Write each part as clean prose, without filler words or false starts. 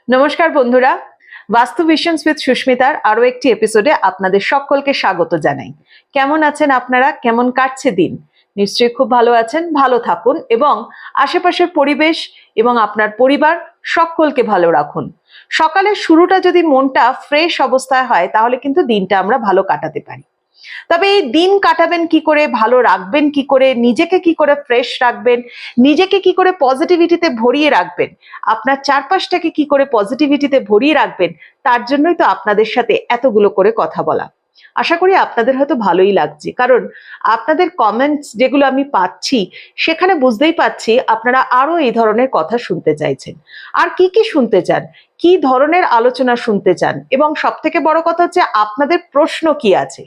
নমস্কার বন্ধুরা, বাস্তু ভিশনস উইথ সুস্মিতার আরো একটি এপিসোডে আপনাদের সকলকে স্বাগত জানাই। কেমন আছেন আপনারা? কেমন কাটছে দিন? নিশ্চয়ই খুব ভালো আছেন। ভালো থাকুন এবং আশেপাশের পরিবেশ এবং আপনার পরিবার সকলকে ভালো রাখুন। সকালের শুরুটা যদি মনটা ফ্রেশ অবস্থায় হয় তাহলে কিন্তু দিনটা আমরা ভালো কাটাতে পারি। তবে এই দিন কাটাবেন কি করে, ভালো রাখবেন কি করে, নিজেকে কি করে ফ্রেশ রাখবেন, নিজেকে কি করে পজিটিভিটিতে ভরিয়ে রাখবেন, আপনার চারপাশটাকে কি করে পজিটিভিটিতে ভরিয়ে রাখবেন, তার জন্যই তো আপনাদের সাথে এতগুলো করে কথা বলা। আশা করি আপনাদের হয়তো ভালোই লাগছে, কারণ আপনাদের কমেন্টস যেগুলো আমি পাচ্ছি সেখানে বুঝতেই পাচ্ছি আপনারা আরো এই ধরনের কথা শুনতে চাইছেন। আর কি কি শুনতে চান, কি ধরনের আলোচনা শুনতে চান, এবং সব থেকে বড় কথা হচ্ছে আপনাদের প্রশ্ন কি আছে,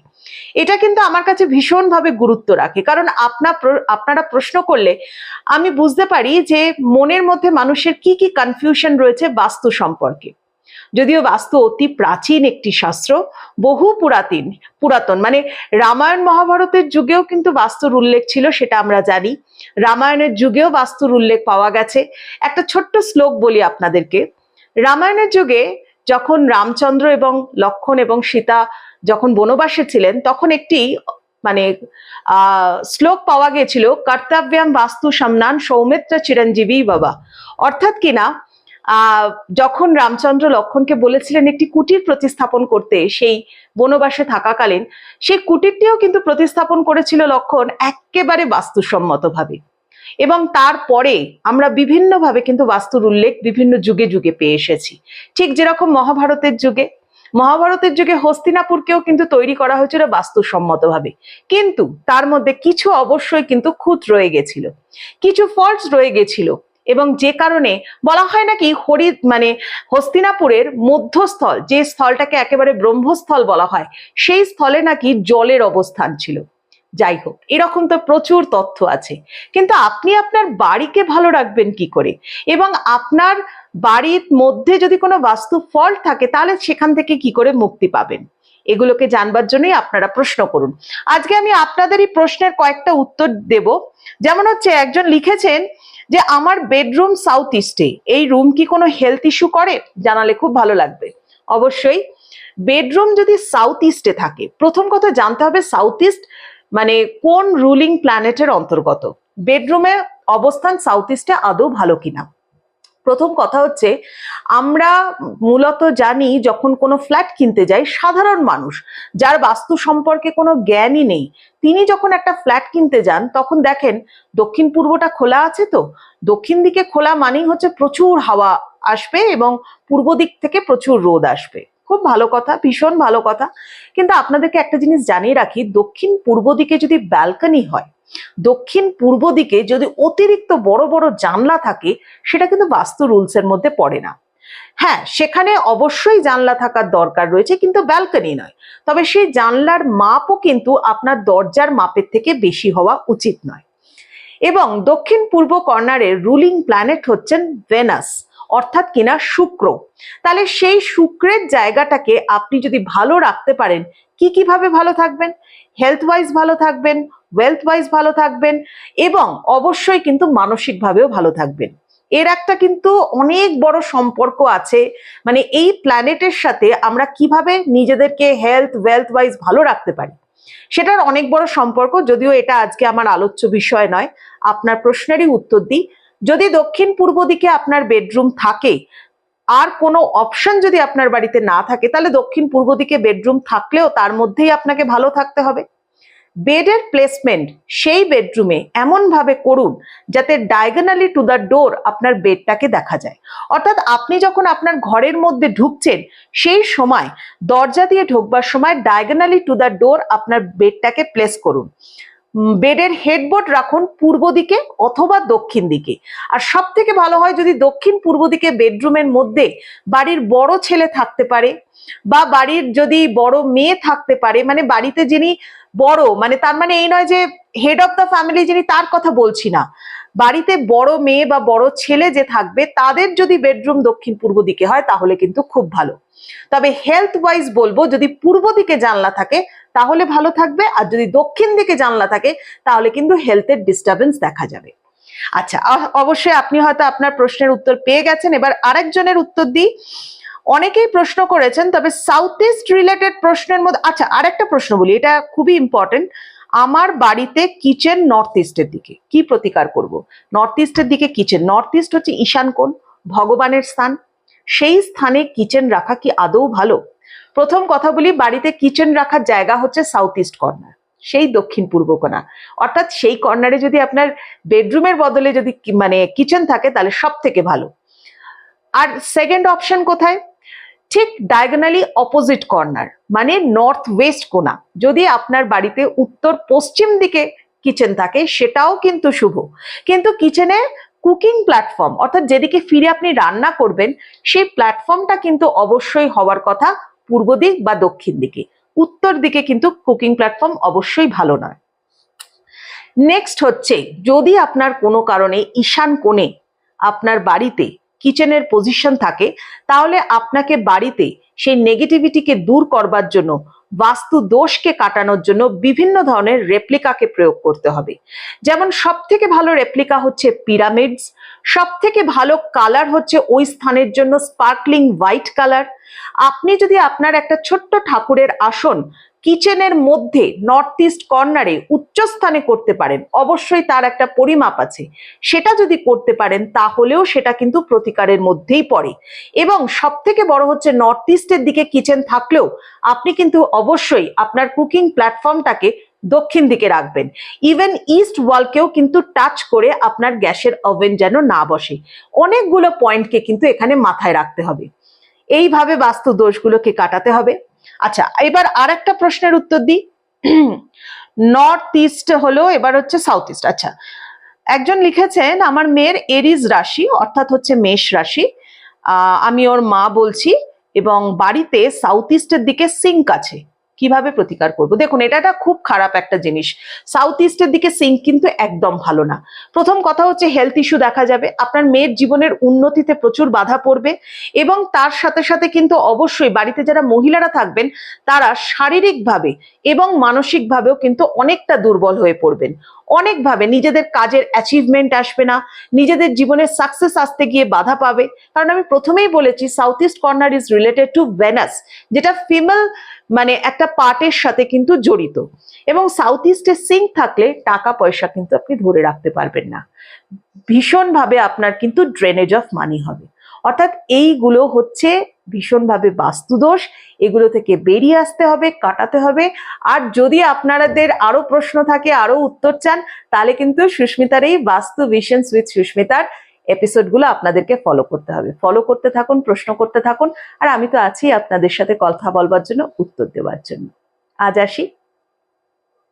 এটা কিন্তু আমার কাছে ভীষণভাবে গুরুত্ব রাখে। কারণ আপনারা প্রশ্ন করলে আমি বুঝতে পারি যে মনের মধ্যে মানুষের কি কি কনফিউশন রয়েছে বাস্তু সম্পর্কে। যদিও বাস্তু অতি প্রাচীন একটি শাস্ত্র, বহু পুরাতন, মানে রামায়ণ মহাভারতের যুগেও কিন্তু বাস্তুর উল্লেখ ছিল, সেটা আমরা জানি। রামায়ণের যুগেও বাস্তুর উল্লেখ পাওয়া গেছে। একটা ছোট্ট শ্লোক বলি আপনাদেরকে। রামায়ণের যুগে যখন রামচন্দ্র এবং লক্ষ্মণ এবং সীতা যখন বনবাসে ছিলেন, তখন একটি মানে শ্লোক পাওয়া গেছিল, কর্তব্যাম বাস্তু সম্মান সৌমিত্র চিরঞ্জীবী বাবা। অর্থাৎ কিনা যখন রামচন্দ্র লক্ষ্মণকে বলেছিলেন একটি কুটির প্রতিস্থাপন করতে সেই বনবাসে থাকাকালীন, সেই কুটিরটিও কিন্তু প্রতিস্থাপন করেছিল লক্ষ্মণ একেবারে বাস্তুসম্মতভাবে। এবং তারপরে আমরা বিভিন্নভাবে কিন্তু বাস্তুর উল্লেখ বিভিন্ন যুগে যুগে পেয়ে এসেছি। ঠিক যেরকম মহাভারতের যুগে হস্তিনাপুরকেও কিন্তু তৈরি করা হয়েছিল বাস্তুসম্মতভাবে, কিন্তু তার মধ্যে কিছু অবশ্যই কিন্তু খুঁত রয়ে গেছিল, কিছু ফল্টস রয়ে গেছিল। এবং যে কারণে বলা হয় নাকি হস্তিনাপুরের মধ্যস্থল, যে স্থলটাকে একেবারে ব্রহ্মস্থল বলা হয়, সেই স্থলে নাকি জলের অবস্থান ছিল। যাই হোক, এরকম তো প্রচুর তথ্য আছে। কিন্তু আপনি আপনার বাড়িকে ভালো রাখবেন কি করে, এবং আপনার বাড়ির মধ্যে যদি কোনো বাস্তু ফল্ট থাকে তাহলে সেখান থেকে কি করে মুক্তি পাবেন, এগুলোকে জানবার জন্যই আপনারা প্রশ্ন করুন। আজকে আমি আপনাদের এই প্রশ্নের কয়েকটা উত্তর দেব। যেমন হচ্ছে, একজন লিখেছেন যে আমার বেডরুম সাউথ ইস্টে, এই রুম কি কোনো হেলথ ইস্যু করে? জানালে খুব ভালো লাগবে। অবশ্যই বেডরুম যদি সাউথ ইস্টে থাকে, প্রথম কথা জানতে হবে সাউথ ইস্ট মানে কোন রুলিং প্ল্যানেটের অন্তর্গত, বেডরুমে অবস্থান সাউথ ইস্টে আদৌ ভালো কিনা। প্রথম কথা হচ্ছে, আমরা মূলত জানি যখন কোনো ফ্ল্যাট কিনতে যাই, সাধারণ মানুষ যার বাস্তু সম্পর্কে কোনো জ্ঞানই নেই, তিনি যখন একটা ফ্ল্যাট কিনতে যান তখন দেখেন দক্ষিণ পূর্বটা খোলা আছে। তো দক্ষিণ দিকে খোলা মানেই হচ্ছে প্রচুর হাওয়া আসবে এবং পূর্ব দিক থেকে প্রচুর রোদ আসবে। খুব ভালো কথা, ভীষণ ভালো কথা। কিন্তু আপনাদেরকে একটা জিনিস জানিয়ে রাখি, দক্ষিণ পূর্ব দিকে যদি ব্যালকনি হয়, দক্ষিণ পূর্ব দিকে যদি অতিরিক্ত বড় বড় জানলা থাকে, সেটা কিন্তু বাস্তু রুলস এর মধ্যে পড়ে না। হ্যাঁ, সেখানে অবশ্যই জানলা থাকার দরকার রয়েছে, কিন্তু ব্যালকনি নয়। তবে সেই জানলার মাপও কিন্তু আপনার দরজার মাপের থেকে বেশি হওয়া উচিত নয়। এবং দক্ষিণ পূর্ব কর্নারের রুলিং প্ল্যানেট হচ্ছেন ভেনাস, অর্থাৎ কিনা শুক্র। তাহলে সেই শুক্রের জায়গাটাকে আপনি যদি ভালো রাখতে পারেন, কিভাবে ভালো থাকবেন? হেলথ ওয়াইজ ভালো থাকবেন, ওয়েলথ ওয়াইজ ভালো থাকবেন, এবং অবশ্যই কিন্তু মানসিকভাবেও ভালো থাকবেন। এর একটা কিন্তু অনেক বড় সম্পর্ক আছে, মানে এই প্ল্যানেটের সাথে আমরা কিভাবে নিজেদেরকে হেলথ ওয়েলথ ওয়াইজ ভালো রাখতে পারি, সেটার অনেক বড় সম্পর্ক। যদিও এটা আজকে আমার আলোচ্য বিষয় নয়, আপনার প্রশ্নেরই উত্তর দিই। যদি দক্ষিণ পূর্ব দিকে আপনার বেডরুম থাকে, আর কোনো অপশন যদি আপনার বাড়িতে না থাকে, তাহলে দক্ষিণ পূর্ব দিকে বেডরুম থাকলেও তার মধ্যেই আপনাকে ভালো থাকতে হবে। বেডের প্লেসমেন্ট সেই বেডরুমে এমন ভাবে করুন যাতে ডায়াগোনালি টু দ্য ডোর আপনার বেডটাকে দেখা যায়। অর্থাৎ আপনি যখন আপনার ঘরের মধ্যে ঢুকছেন, সেই সময় দরজা দিয়ে ঢোকবার সময় ডায়াগোনালি টু দ্য ডোর আপনার বেডটাকে প্লেস করুন। বেডের হেডবোর্ড রাখুন পূর্ব দিকে অথবা দক্ষিণ দিকে। আর সব থেকে ভালো হয় যদি দক্ষিণ পূর্ব দিকে বেডরুমের মধ্যে বাড়ির বড় ছেলে থাকতে পারে, বা বাড়ির যদি বড় মেয়ে থাকতে পারে, মানে বাড়িতে যিনি বড়, মানে তার মানে এই নয় যে হেড অফ দ্য ফ্যামিলি যিনি, তার কথা বলছি না। বাড়িতে বড় মেয়ে বা বড় ছেলে যে থাকবে, তাদের যদি বেডরুম দক্ষিণ পূর্ব দিকে হয় তাহলে কিন্তু খুব ভালো। তবে হেলথ ওয়াইজ বলবো, যদি পূর্ব দিকে জানলা থাকে তাহলে ভালো থাকবে, আর যদি দক্ষিণ দিকে জানলা থাকে তাহলে কিন্তু হেলথের ডিস্টারবেন্স দেখা যাবে। আচ্ছা, অবশ্যই আপনি হয়তো আপনার প্রশ্নের উত্তর পেয়ে গেছেন। এবার আরেকজনের উত্তর দিই। অনেকেই প্রশ্ন করেছেন, তবে সাউথ ইস্ট রিলেটেড প্রশ্নের মধ্যে আচ্ছা আরেকটা প্রশ্ন বলি, এটা খুবই ইম্পর্টেন্ট। আমার বাড়িতে কিচেন নর্থ ইস্টের দিকে, কি প্রতিকার করব? নর্থ ইস্টের দিকে কিচেন, নর্থ ইস্ট হচ্ছে ঈশান কোণ, ভগবানের স্থান, সেই স্থানে কিচেন রাখা কি আদৌ ভালো? প্রথম কথা বলি, বাড়িতে কিচেন রাখার জায়গা হচ্ছে সাউথ ইস্ট কর্নার, সেই দক্ষিণ পূর্ব কোণা, অর্থাৎ সেই কর্নারে যদি আপনার বেডরুমের বদলে যদি মানে কিচেন থাকে তাহলে সব থেকে ভালো। আর সেকেন্ড অপশন কোথায়? ঠিক ডায়াগোনালি অপোজিট কর্নার, মানে নর্থ ওয়েস্ট কোণা। যদি আপনার বাড়িতে উত্তর পশ্চিম দিকে কিচেন থাকে সেটাও কিন্তু শুভ, কিন্তু কিচেনে কুকিং প্ল্যাটফর্ম অর্থাৎ যেদিকে ফিরে আপনি রান্না করবেন সেই প্ল্যাটফর্মটা কিন্তু অবশ্যই হওয়ার কথা পূর্ব দিক বা দক্ষিণ দিকে, উত্তর দিকে কিন্তু কুকিং প্ল্যাটফর্ম অবশ্যই ভালো নয়। নেক্সট হচ্ছে, যদি আপনার কোনো কারণে ঈশান কোণে আপনার বাড়িতে কিচেনের পজিশন থাকে, তাহলে আপনাকে বাড়িতে সেই নেগেটিভিটিকে দূর করবার জন্য, বাস্তু দোষকে কাটানোর জন্য বিভিন্ন ধরনের রেপ্লিকাকে প্রয়োগ করতে হবে। যেমন সব থেকে ভালো রেপ্লিকা হচ্ছে পিরামিডস, সব থেকে ভালো কালার হচ্ছে ওই স্থানের জন্য স্পার্কলিং হোয়াইট কালার। আপনি যদি আপনার একটা ছোট্ট ঠাকুরের আসন কিচেনের মধ্যে নর্থ ইস্ট কর্নারে উচ্চস্থানে করতে পারেন, অবশ্যই তার একটা পরিমাপ আছে, সেটা যদি করতে পারেন তাহলেও সেটা কিন্তু প্রতিকারের মধ্যেই পড়ে। এবং সব থেকে বড় হচ্ছে, নর্থ ইস্টের দিকে কিচেন থাকলেও আপনি কিন্তু অবশ্যই আপনার কুকিং প্ল্যাটফর্মটাকে দক্ষিণ দিকে রাখবেন। ইভেন ইস্ট ওয়ালকেও কিন্তু টাচ করে আপনার গ্যাসের ওভেন যেন না বসে। অনেকগুলো পয়েন্টকে কিন্তু এখানে মাথায় রাখতে হবে, এইভাবে বাস্তু দোষগুলোকে কাটাতে হবে। আচ্ছা, এবার আর একটা প্রশ্নের উত্তর দিই। নর্থ ইস্ট হলো, এবার হচ্ছে সাউথ ইস্ট। আচ্ছা, একজন লিখেছেন, আমার মেয়ের এরিজ রাশি অর্থাৎ হচ্ছে মেষ রাশি, আমি ওর মা বলছি, এবং বাড়িতে সাউথ ইস্টের দিকে সিঙ্ক আছে, কিভাবে প্রতিকার করব? দেখুন, এটা খুব খারাপ একটা জিনিস। সাউথ ইস্টের দিকে সিঙ্ক কিন্তু একদম ভালো না। প্রথম কথা হচ্ছে হেলথ ইস্যু দেখা যাবে, আপনার মেয়ের জীবনের উন্নতিতে প্রচুর বাধা পড়বে, এবং তার সাথে সাথে কিন্তু অবশ্যই বাড়িতে যারা মহিলারা থাকবেন তারা শারীরিকভাবে এবং মানসিকভাবেও কিন্তু অনেকটা দুর্বল হয়ে পড়বেন, অনেকভাবে নিজেদের কাজের অ্যাচিভমেন্ট আসবে না, নিজেদের জীবনে সাকসেস আসতে গিয়ে বাধা পাবে। কারণ আমি প্রথমেই বলেছি south east corner is related to Venus, যেটা ফিমেল মানে একটা পার্টের সাথে কিন্তু জড়িত, এবং সাউথ ইস্টে সিঙ্ক থাকলে টাকা পয়সা কিন্তু আপনি ধরে রাখতে পারবেন না, ভীষণভাবে আপনার কিন্তু ড্রেনেজ অফ মানি হবে। অর্থাৎ এইগুলো হচ্ছে ভীষণভাবে বাস্তুদোষ, এগুলো থেকে বেরিয়ে আসতে হবে, কাটাতে হবে। আর যদি আপনাদের আরো প্রশ্ন থাকে, আরো উত্তর চান, তাহলে কিন্তু সুস্মিতার এই বাস্তু ভিশনস উইথ সুস্মিতার এপিসোডগুলো আপনাদেরকে ফলো করতে হবে। ফলো করতে থাকুন, প্রশ্ন করতে থাকুন, আর আমি তো আছি আপনাদের সাথে কথা বলবার জন্য, উত্তর দেওয়ার জন্য। আজ আসি।